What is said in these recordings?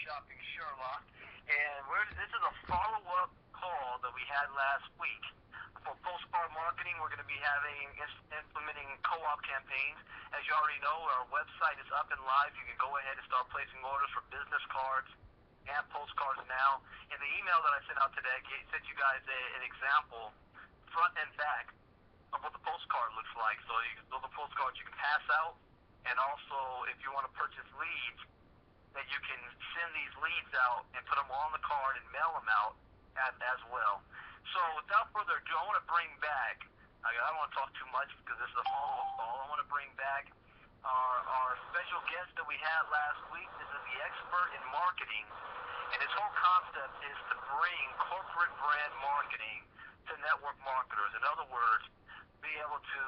Shopping Sherlock, and this is a follow-up call that we had last week. For postcard marketing, we're going to be implementing co-op campaigns. As you already know, our website is up and live. You can go ahead and start placing orders for business cards and postcards now. In the email that I sent out today, I sent you guys an example, front and back, of what the postcard looks like. So those are postcards you can pass out, and also if you want to purchase leads, that you can send these leads out and put them on the card and mail them out as well. So without further ado, I want to bring back, I don't want to talk too much because this is a follow-up call. I want to bring back our special guest that we had last week. This is the expert in marketing, and his whole concept is to bring corporate brand marketing to network marketers. In other words, be able to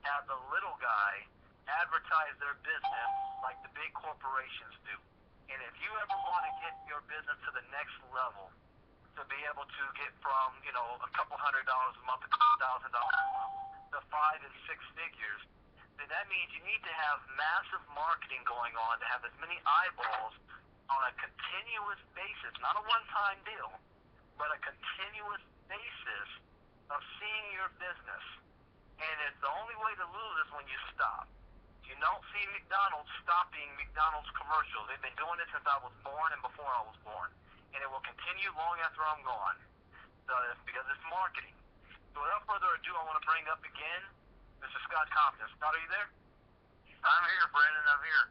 have the little guy advertise their business like the big corporations do. And if you ever want to get your business to the next level, to be able to get from, a couple $100 a month, a couple $1,000 a month, to 5 and 6 figures, then that means you need to have massive marketing going on to have as many eyeballs on a continuous basis, not a one-time deal, but a continuous basis of seeing your business. And it's the only way to lose is when you stop. You don't see McDonald's stopping McDonald's commercials. They've been doing it since I was born and before I was born. And it will continue long after I'm gone. So because it's marketing. So without further ado, I want to bring up again Mr. Scott Compton. Scott, are you there? I'm here, Brandon. I'm here.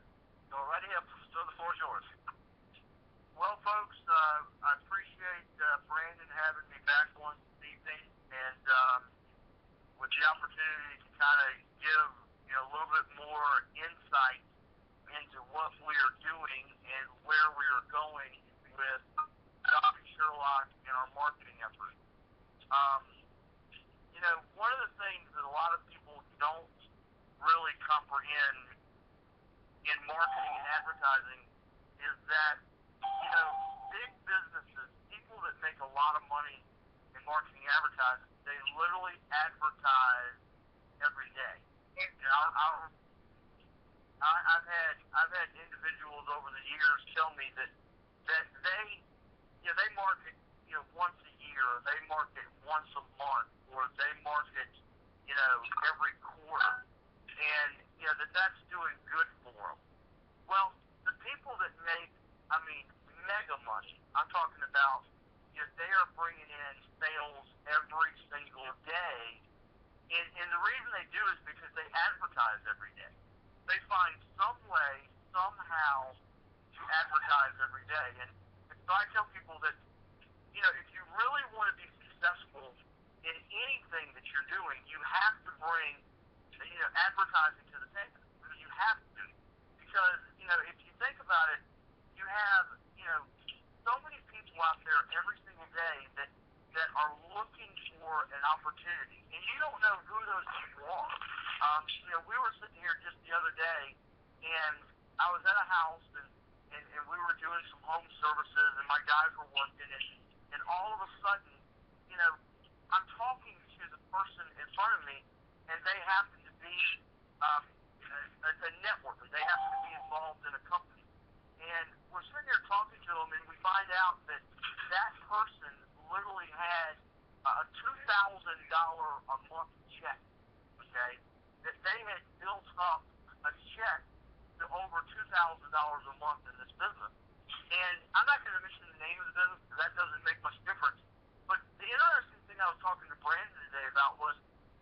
Go right ahead. So the floor is yours. Well, folks, I appreciate Brandon having me back on this evening, and with the opportunity to kind of give a little bit more insight into what we are doing and where we are going with Shopping Sherlock and our marketing efforts. One of the things that a lot of people don't really comprehend in marketing and advertising is that, big businesses, people that make a lot of money in marketing and advertising, they literally advertise every day. I've had individuals over the years tell me that they market once a year, they market once a month, or they market every quarter, and that's doing good for them. Well, the people that make mega money, I'm talking about they are bringing in sales every single day. And the reason they do is because they advertise every day. They find some way, somehow, to advertise every day. And so I tell people that, if you really want to be successful in anything that you're doing, you have to bring, advertising to the table. You have to. Because, if you think about it, you have, so many people out there every single day that are looking for an opportunity, and you don't know who those people are. We were sitting here just the other day, and I was at a house, and we were doing some home services, and my guys were working, and all of a sudden, I'm talking to the person in front of me, and they happen to be a networker. They happen to be involved in a company. And we're sitting there talking to them, and we find out that person literally had a $2,000 a month check, okay? That they had built up a check to over $2,000 a month in this business. And I'm not going to mention the name of the business because that doesn't make much difference. But the interesting thing I was talking to Brandon today about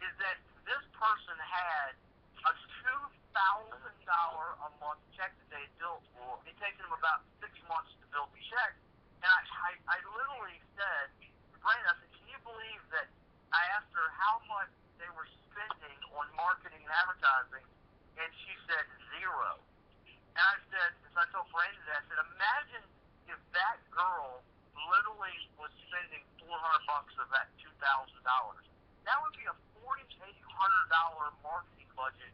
is that this person had a $2,000 a month check that they had built for. It taken them about 6 months to build the check. And I literally said to Brandon, I said, can you believe that I asked her how much they were spending on marketing and advertising, and she said zero. And I said, as I told Brandon that, I said, imagine if that girl literally was spending $400 of that $2,000. That would be a $4,800 marketing budget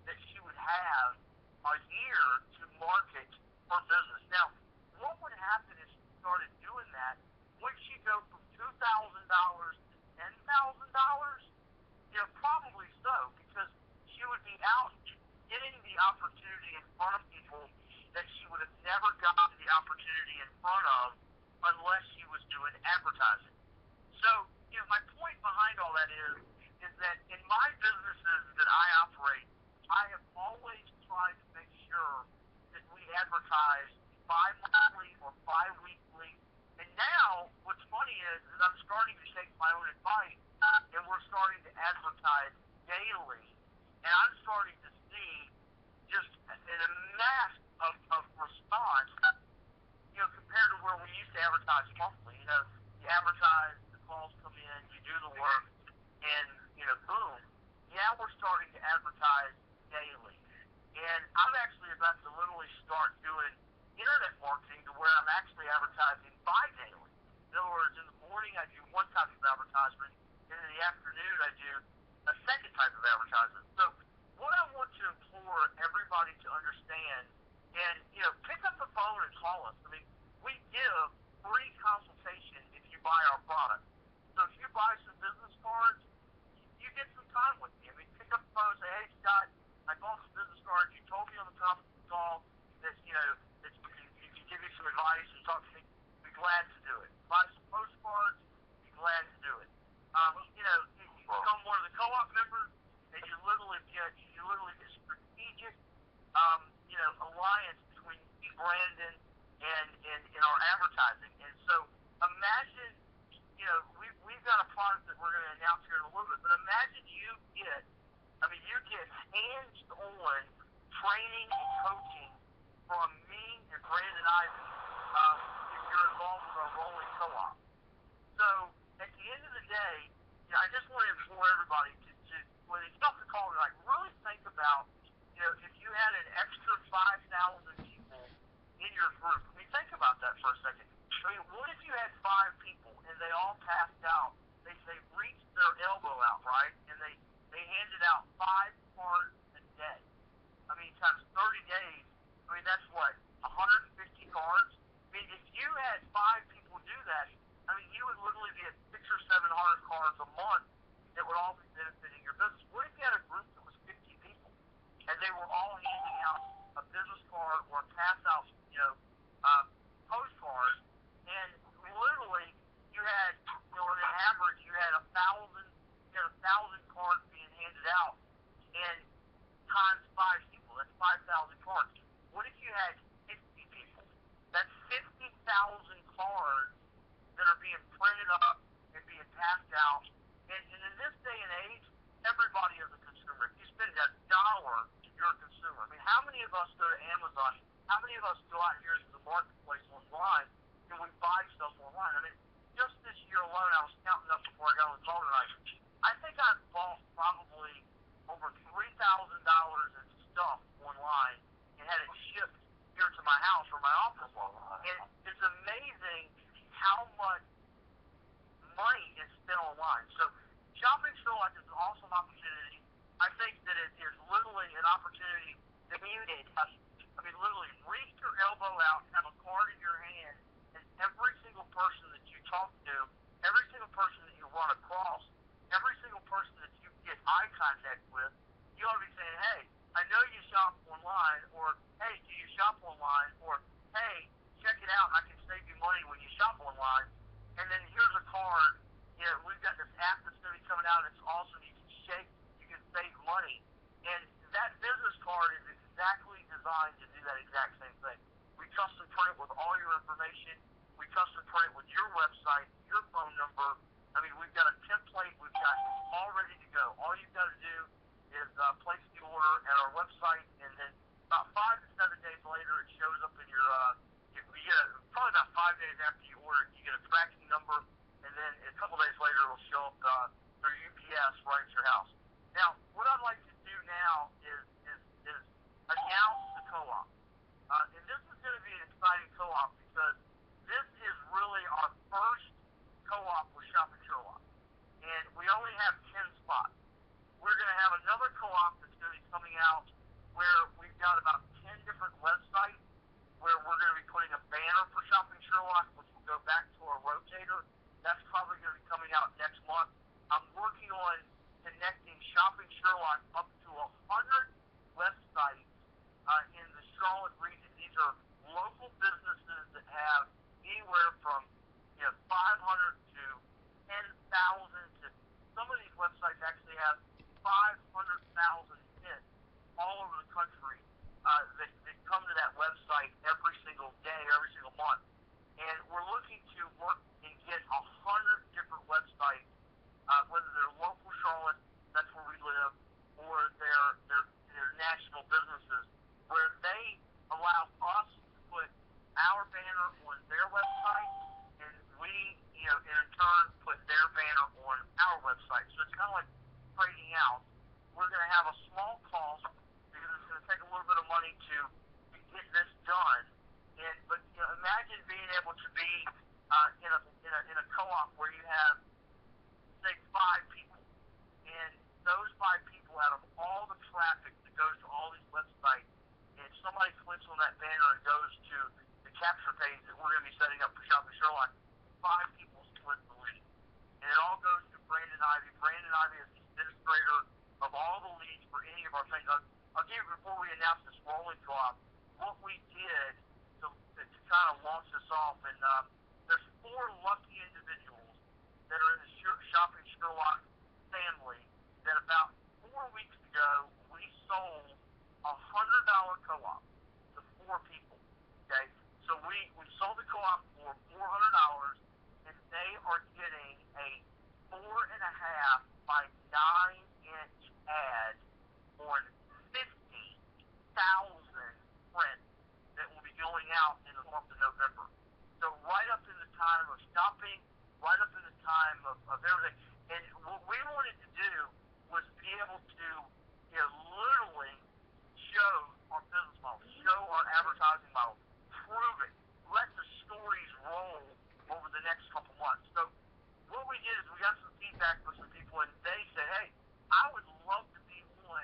that she would have a year to market her business. Now, what would happen if she started doing that? Would she go from $2,000 to $10,000? Probably so, because she would be out getting the opportunity in front of people that she would have never gotten the opportunity in in front of unless she was doing advertising. So, my point behind all that is that in my businesses that I operate, I have always tried to make sure that we advertise bi-monthly or bi-weekly. And now, what's funny is I'm starting to take my own advice, and we're starting to advertise daily. And I'm starting to see just an mass of response, compared to where we used to advertise monthly. You advertise, the calls come in, you do the work, and, boom. Now we're starting to advertise daily. And I'm actually about to literally start doing internet marketing to where I'm actually advertising bi-daily. In other words, in the morning I do one type of advertisement, and in the afternoon I do a second type of advertisement. So what I want to implore everybody to understand, and, pick up the phone and call us. I mean, we give free consultation if you buy our product. So if you buy some business cards, you get some time with me. I mean, pick up the phone and say, hey, Scott, I bought some business cards. You told me on the conference call that, that you can give you some advice and talk to me. Be glad to do it. Buy some postcards. Be glad to do it. You become one of the co-op members, and you literally get strategic, alliance between Brandon and our advertising. And so imagine, we've got a product that we're going to announce here in a little bit, but imagine you get hands-on training and coaching from me and Brandon Ivy if you're involved with our rolling co-op. So at the end of the day, I just want to implore everybody to when they stop the call tonight, really think about, if you had an extra 5,000 people in your group. I mean, think about that for a second. I mean, what if you had 5 people and they all passed out? They reached their elbow out, right? And they handed out 5 cards a day. I mean, times 30 days. I mean, that's what, 150 cards? I mean, if you had 5 people do that, I mean, you would literally be at 600 or 700 cards a month that would all be benefiting your business. What if you had a group that was 50 people and they were all handing out a business card or a pass out, postcard, and literally you had, on an average, you had 1,000 cards being handed out, and times 5 people, that's 5,000 cards. What if you had 50 people? That's 50,000 cards that are being printed up and being passed out. And in this day and age, everybody is a consumer. If you spend $1, you're a consumer. I mean, how many of us go to Amazon? How many of us go out here into the marketplace online and we buy stuff online? I mean, just this year alone, I was counting up before I got on the call tonight. I think I've bought probably over $3,000 in stuff online and had it shipped here to my house or my office. And it's amazing how much money is spent online. So Shopping Sherlock is an awesome opportunity. I think that it is literally an opportunity that you need. I mean, literally reach your elbow out, have a card in your hand, and every single person that you talk to, every single person that you run across, every single person that you get eye contact with, you ought to be saying, hey, I know you shop online, or hey, do you shop online, or hey, check it out, I can save you money when you shop online. And then here's a card. We've got this app that's going to be coming out. It's awesome. You can save money. And that business card is exactly designed to do that exact same thing. We custom print it with all your information. We custom print it with your website, your phone number. I mean, we've got a template. We've got it all ready to go. All you've got to do is place the order at our website, and then about 5 to 7 days later, it shows up in your probably about 5 days after you order it, you get a tracking number, and then a couple days later, it'll show up through UPS right at your house. Now, what I'd like to do now is announce the co-op. And this is going to be an exciting co-op because this is really our first co-op with Shopping Sherlock. And we only have 10 spots. We're going to have another co-op that's going to be coming out where we've got about 10 different websites where we're going to be putting a banner for Shopping Sherlock, which will go back to our rotator. That's probably going to be coming out next month. I'm working on connecting Shopping Sherlock up to 100 websites in the Charlotte region. These are local businesses that have anywhere from 500 to 10,000 to some of these websites actually have 500,000 hits all over the country that come to that website every single day, every single month. And we're looking to work and get 100 different websites, whether they're local Charlotte, that's where we live, or they're national businesses, where they allow us to put our banner on their website, and we, in turn, put their banner on our website. So it's kind of like trading out. We're going to have a small cost because it's going to take a little bit of money to get this done. But imagine being able to be in a co-op where you have, say, 5 people, and those 5 people, out of all the traffic that goes to all these websites, and somebody clicks on that banner and goes to the capture page that we're going to be setting up for Shopping Sherlock, 5 people split the lead, and it all goes to Brandon Ivy. Brandon Ivy is the administrator of all the leads for any of our things. I'll give you, before we announce this rolling co-op, what we did to kind of launch this off, and there's 4 lucky individuals that are in the Shopping Sherlock family that about 4 weeks ago we sold a $100 co-op to 4 people. Okay, so we sold the co-op for $400, and they are getting a 4.5 by 9-inch ad on 50,000 prints that will be going out in the month of November. So right up in the time of shopping, right up in the time of everything. And what we wanted to do was be able to literally show our business model, show our advertising model, prove it, let the stories roll over the next couple months. So what we did is we got some feedback from some people, and they said, hey, I would love to be on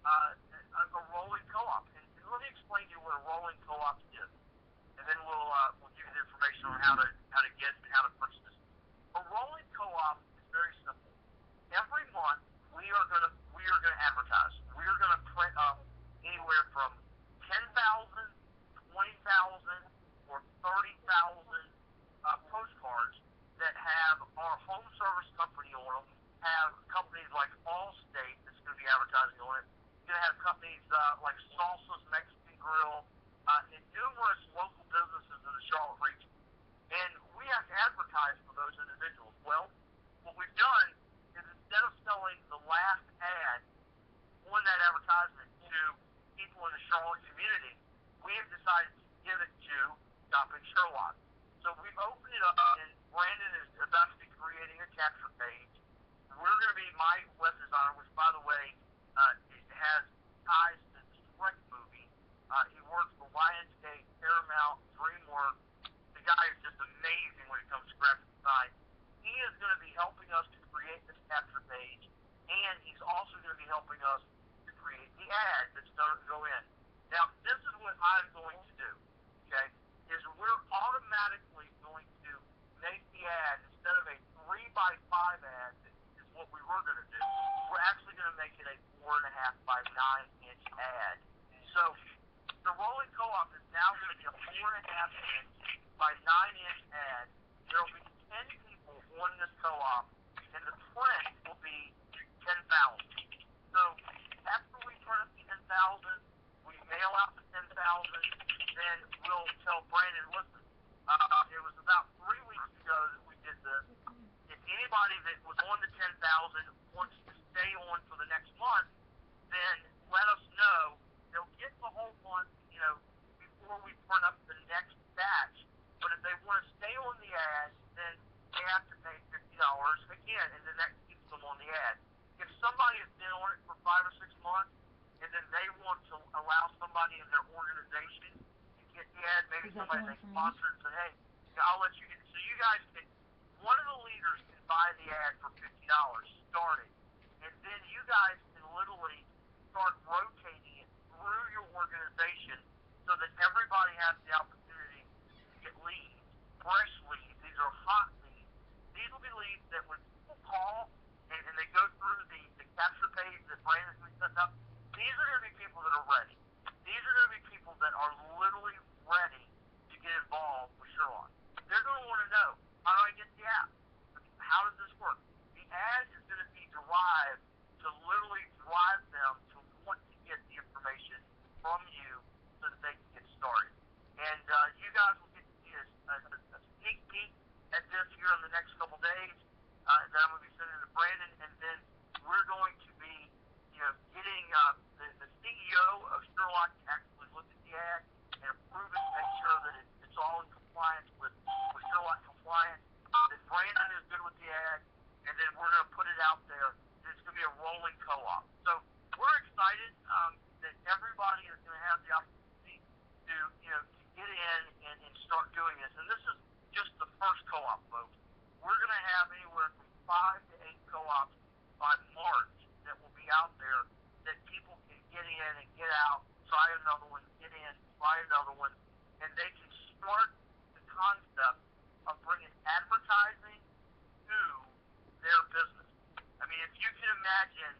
a rolling co-op. And let me explain to you what a rolling co-op is, and then we'll give you the information on how to get and how to purchase this. A rolling co-op is very simple. Every month we are going to advertise. We are going to print up anywhere from 10,000, 20,000, or 30,000 postcards that have our home service company on them. Have companies like Allstate that's going to be advertising on it. You're going to have companies like Salsa's Mexican Grill, and numerous local businesses in the Charlotte region. And we have to advertise for those individuals. Well, what we've done is instead of selling the last ad on that advertisement to people in the Charlotte community, we have decided to give it to Shopping Sherlock. So we've opened it up, and Brandon is about to be creating a capture page. We're going to be my web designer, which, by the way, has ties to the Shrek movie. He works for Lionsgate, Paramount, DreamWorks. The guy is just amazing when it comes to graphic design. He is going to be helping us to create this capture page, and he's also going to be helping us to create the ad that's going to go in. Now, this is what I'm going to do, okay, is we're automatically going to make the ad, instead of a 3x5 ad, that is what we were going to do, we're actually going to make it a 4.5 by 9-inch ad. So the rolling co-op is now going to be a 4.5-inch by 9-inch ad. There will be 10 people on this co-op, and the print will be 10,000. So after we print up 10,000, we mail out the 10,000, then we'll tell Brandon, listen, it was about 3 weeks ago that we did this. If anybody that was on the 10,000 wants to stay on for the next month, then let us know. They'll get the whole month, before we print up the next batch. But if they want to stay on the ad, then they have to pay $50 again, and then that keeps them on the ad. If somebody has been on it for 5 or 6 months, and then they want to allow somebody in their organization to get the ad, maybe somebody they sponsored and said, hey, I'll let you get it. So you guys can, one of the leaders can buy the ad for $50 starting, and then you guys can literally start rotating it through your organization so that everybody has the opportunity to get leads, fresh leads. These are hot leads. These will be leads that when people call and they go through the capture page that Brandon's going to set up, these are going to be people that are ready. These are going to be people that are literally ready and they can start the concept of bringing advertising to their business. I mean, if you can imagine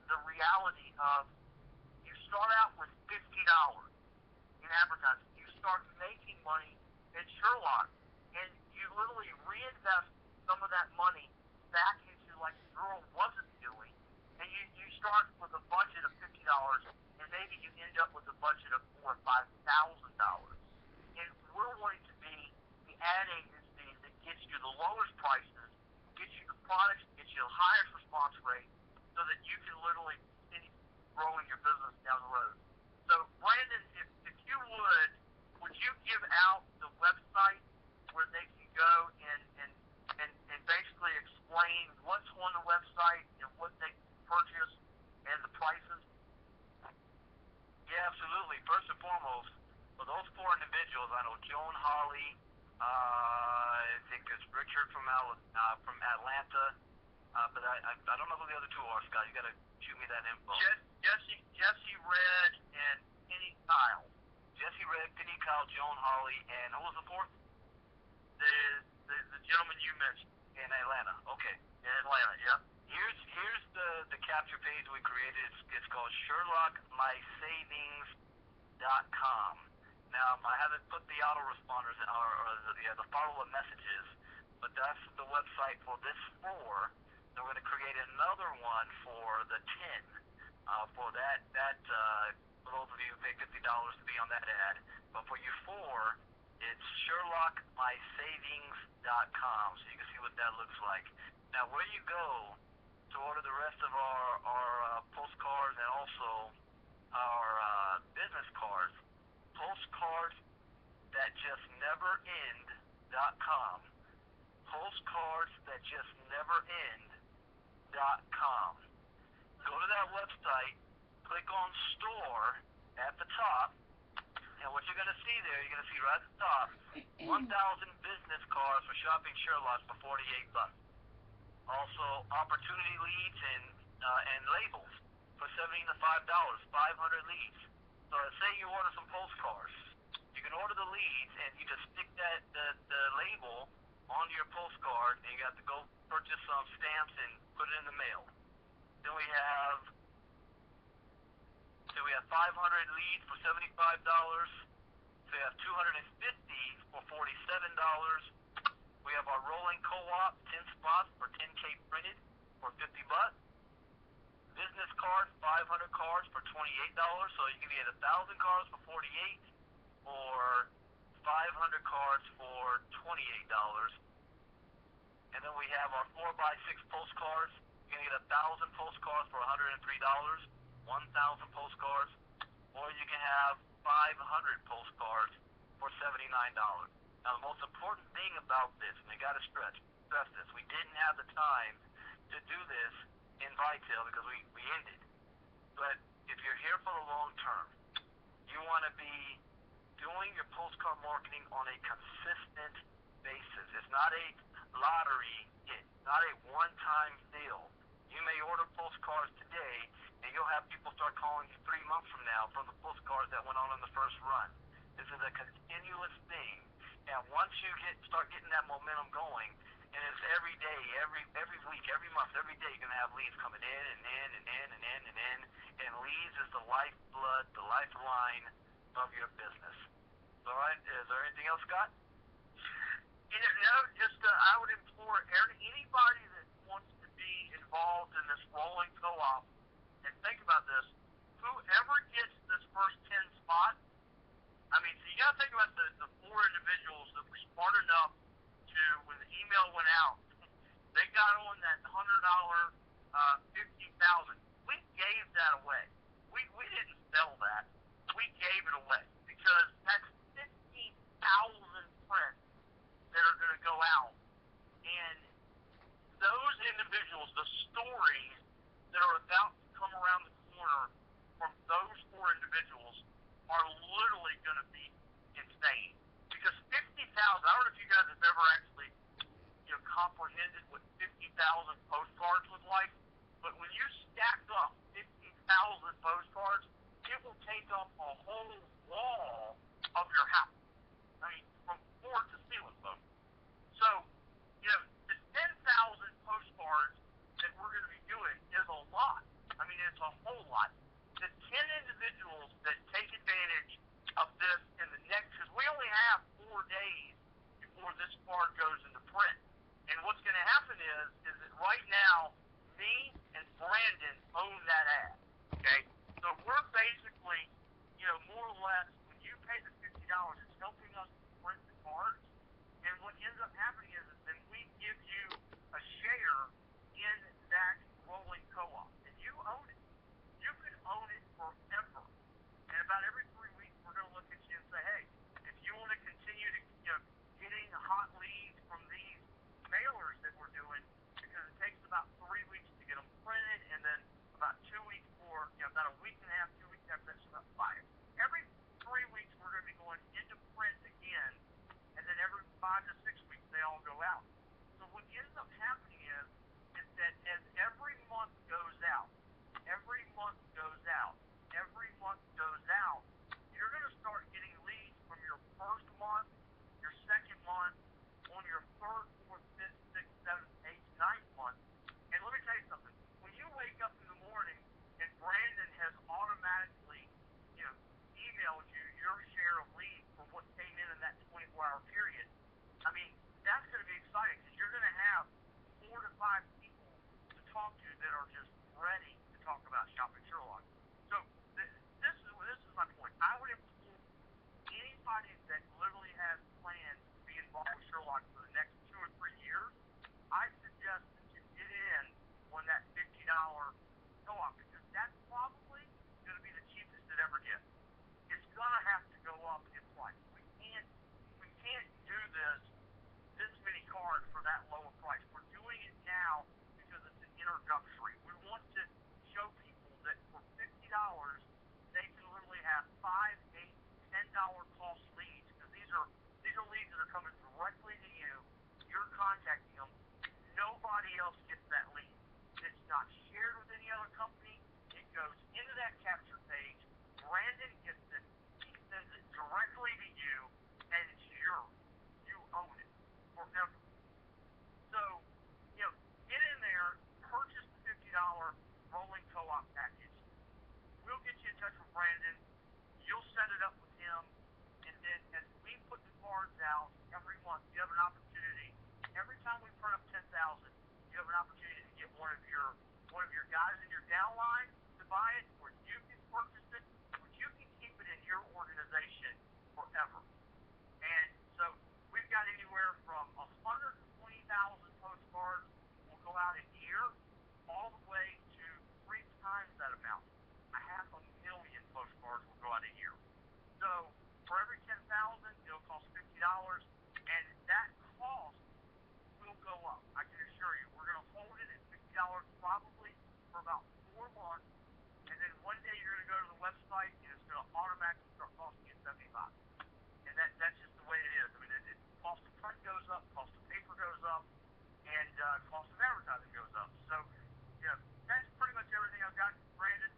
the reality of you start out with $50 in advertising, you start making money in Sherlock, and you literally reinvest some of that money back into like the girl wasn't doing, and you start with a budget of $50, and maybe you end up with a budget of $4,000 or $5,000, and we're wanting to be the ad agency that gets you the lowest prices, gets you the products, gets you the highest response rate, so that you can literally continue growing your business down the road. So, Brandon, if you would you give out the website where they can go and basically explain what's on the website and what they can purchase and the prices? Yeah, absolutely. First and foremost, for those four individuals, I know Joan Holly, I think it's Richard from Atlanta, but I don't know who the other two are, Scott. You got to shoot me that info. Jesse Red and Penny Kyle. Jesse Red, Penny Kyle, Joan Holly, and who was the fourth? The gentleman you mentioned. In Atlanta. Okay. In Atlanta, yeah. Here's the capture page we created. It's called SherlockMySavings.com. Now, I haven't put the autoresponders or the follow-up messages, but that's the website for this four. And we're going to create another one for the 10. For that for those of you who pay $50 to be on that ad. But for you four, it's SherlockMySavings.com, so you can see what that looks like. Now, where you go to order the rest of our postcards and also our business cards, postcards that just never end.com. Postcards that just never end.com. Go to that website, click on store at the top, and what you're going to see there, you're going to see right at the top, 1,000 business cards for shopping Sherlock for $48. Also, opportunity leads and labels for $70 to $5, 500 leads. So say you order some postcards, you can order the leads, and you just stick the label onto your postcard, and you have to go purchase some stamps and put it in the mail. Then we have 500 leads for $75. We have 250 for $47. We have our rolling co-op, 10 spots for $10K printed for $50. Business cards, 500 cards for $28. So you can get 1,000 cards for $48 or 500 cards for $28. And then we have our 4x6 postcards. You can get 1,000 postcards for $103. 1,000 postcards, or you can have 500 postcards for $79. Now, the most important thing about this, and I got to stress this, we didn't have the time to do this in Vitel because we ended. But if you're here for the long term, you want to be doing your postcard marketing on a consistent basis. It's not a lottery hit, not a one-time deal. You may order postcards today, and you'll have people start calling you 3 months from now from the postcards that went on in the first run. This is a continuous thing, and once you start getting that momentum going, and it's every day, every week, every month, every day, you're gonna have leads coming in and in and in and in and in, and leads is the lifeblood, the lifeline of your business. All right, is there anything else, Scott? No, just I would implore anybody that wants to be involved in this rolling co-op. And think about this, whoever gets this first 10 spots, I mean, so you got to think about the four individuals that were smart enough to, when the email went out, they got on that $100, 50,000. We gave that away. We didn't sell that. We gave it away because that's 15,000 prints that are going to go out. And those individuals, the stories that are about to come around the corner from those four individuals are literally going to be insane. Because 50,000, I don't know if you guys have ever actually, comprehended what 50,000 postcards was like, but when you stack up 50,000 postcards, it will take up a whole wall pay the $50. It's helping us print the cards. And what ends up happening is then we give you a share in that rolling co-op. And you own it. You can own it forever. And about every 3 weeks, we're going to look at you and say, hey, if you want to continue to, getting hot leads from these mailers that we're doing, because it takes about 3 weeks to get them printed, and then about 2 weeks about a week and a half, 2 weeks after that's about 5. Every 3 weeks, we're going to be going into print again, and then every 5 to 6 weeks, they all go out. So what ends up happening is that as every month goes out, every month goes out, every month goes out, you're going to start getting leads from your first month, your second month, on your third, fourth, fifth, sixth, seventh, eighth, ninth month. And let me tell you something. When you wake up in the morning and Brandon has automatically, emailed you your share of leads for what came in that 24-hour period, I mean, that's going to be exciting because you're going to have 4 to 5 people to talk to that are just ready to talk about shopping Sherlock. So this is my point. I would implore anybody that literally has plans to be involved with Sherlock for the next 2 or 3 years, I suggest that you get in on that $50 co-op because that's probably going to be the cheapest it ever gets. It's going to have to go up in price. We can't do this many cards for that low a price. We're doing it now because it's an introductory. We want to show people that for $50 they can literally have $5, $8, $10 cost leads because these are leads that are coming directly to you. You're contacting them. Nobody else gets that lead. It's not shared with any other company. It goes into that capture page. Brandon gets it. He sends it directly to you, and it's yours. You own it forever. So, get in there, purchase the $50 rolling co-op package. We'll get you in touch with Brandon. You'll set it up with him, and then as we put the cards out every month, you have an opportunity. Every time we print up 10,000, you have an opportunity to get one of your guys in your downline to buy it, or you can purchase it, or you can keep it in your organization forever. And so we've got anywhere from 120,000 postcards will go out a year, all the way to 3 times that amount. 500,000 postcards will go out a year. So for every 10,000, it'll cost $50, and that cost will go up. I can assure you. We're going to hold it at $50 probably for about 4 months, and then one day you're going to go to the website and it's going to automatically start costing you $75. And that's just the way it is. I mean, cost of print goes up, cost of paper goes up, and cost of advertising goes up. So, that's pretty much everything I've got, Brandon.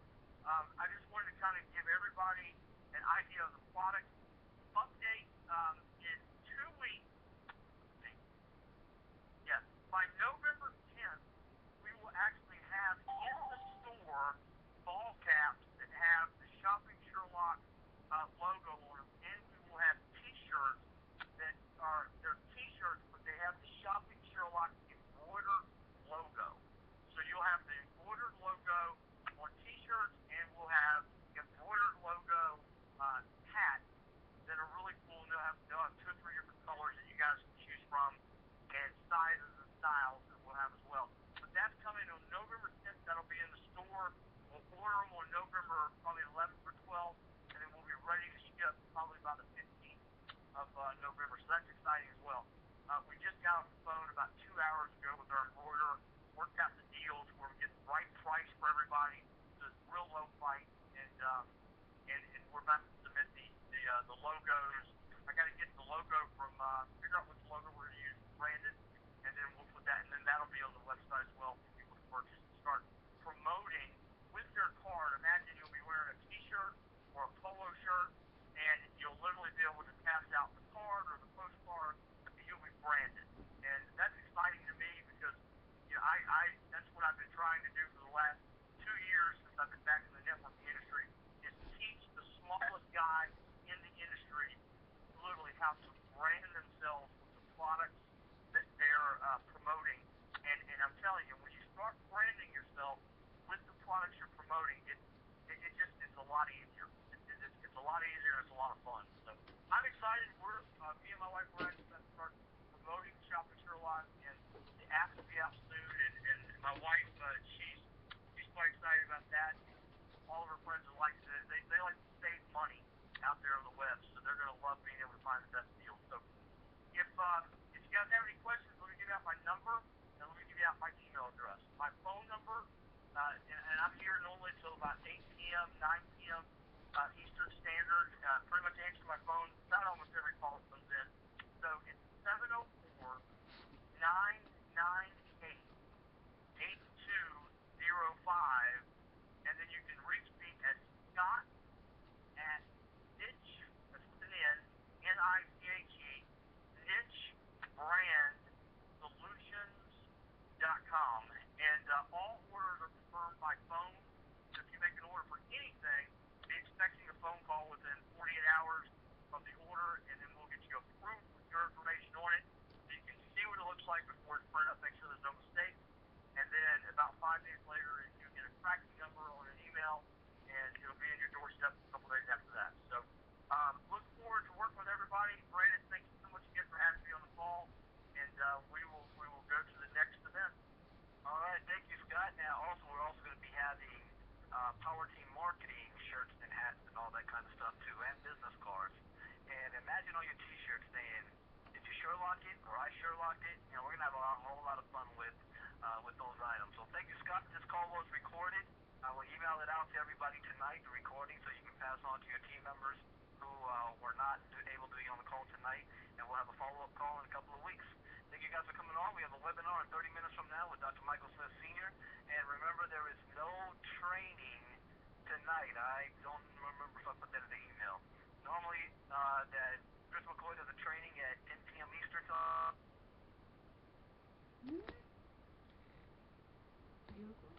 I just wanted to kind of give everybody an idea of the product. Update in 2 weeks. Yes, by November 10th, we will actually have in the store ball caps that have the Shopping Sherlock logo on them, and we will have T-shirts that are they're T-shirts, but they have the Shopping Sherlock embroidered logo. So you'll have the embroidered logo on T-shirts, and we'll have embroidered logo hats that are really cool. And they'll have 2 or 3 different colors that you guys can choose from, and sizes and styles that we'll have as well. But that's coming on November 10th. That'll be in the store. We'll order them on November probably 11th or 12th, and then we'll be ready to ship probably by the 15th of November. So that's exciting as well. We just got off the phone about 2 hours ago with our embroiderer, worked out the deals where we get the right price for everybody. So it's real low price, and we're about to submit the logos. I got to get the logo from figure out which logo we're going to use, Brandon, and then we'll put that, and then that'll be on the website as well for people to purchase and start promoting with their card. Imagine you'll be wearing a T-shirt or a polo shirt, and you'll literally be able to pass out the card or the postcard, and you'll be branded. And that's exciting to me because I that's what I've been trying to do for the last 2 years since I've been back in the networking industry, is teach the smallest guy in the industry literally how to brand themselves with the products that they're promoting. And I'm telling you, when you start branding yourself with the products you're promoting, it's a lot easier. It's a lot easier and it's a lot of fun. So excited. Me and my wife were actually going to start promoting Shop at Sherlock, and the app will be out soon. And my wife, she's quite excited about that. All of her friends are like they like to save money out there on the web, so they're going to love being able to find the best deal. So if you guys have any questions, let me give you out my number, and let me give you out my email address. My phone number, and I'm here normally till about 8 p.m., 9 p.m. Eastern Standard. Pretty much answer my phone about almost every call that comes in. So it's 704-998-8205, and then you can reach me at Scott at Niche, that's with an N, Niche, Niche Brand Solutions.com. And all orders are confirmed by phone. So if you make an order for anything, be expecting a phone call within 48 hours of the order, and then we'll get you approved with your information on it. So you can see what it looks like before it's printed up, make sure there's no mistakes. And then about 5 days later, you get a tracking number on an email, and it'll be in your doorstep a couple days after that. So look forward to working with everybody. Brandon, thank you so much again for having me on the call, and we will go to the next event. All right, thank you, Scott. Now, we're also going to be having Power Team Marketing shirts and hats and all that kind of stuff too, and business cards. And imagine on your T-shirt saying, "Did you Sherlock it?" or "I Sherlocked it." You know, we're going to have a whole lot of fun with those items. So thank you, Scott. This call was recorded. I will email it out to everybody tonight, the recording, so you can pass on to your team members who were not able to be on the call tonight, and we'll have a follow-up call in a couple of weeks. Thank you guys for coming on. We have a webinar in 30 minutes from now with Dr. Michael Smith Sr. And remember, there is no training tonight. I don't remember if I put that in the email. Normally, that Chris McCoy does a training at 10 p.m. Eastern time. Beautiful.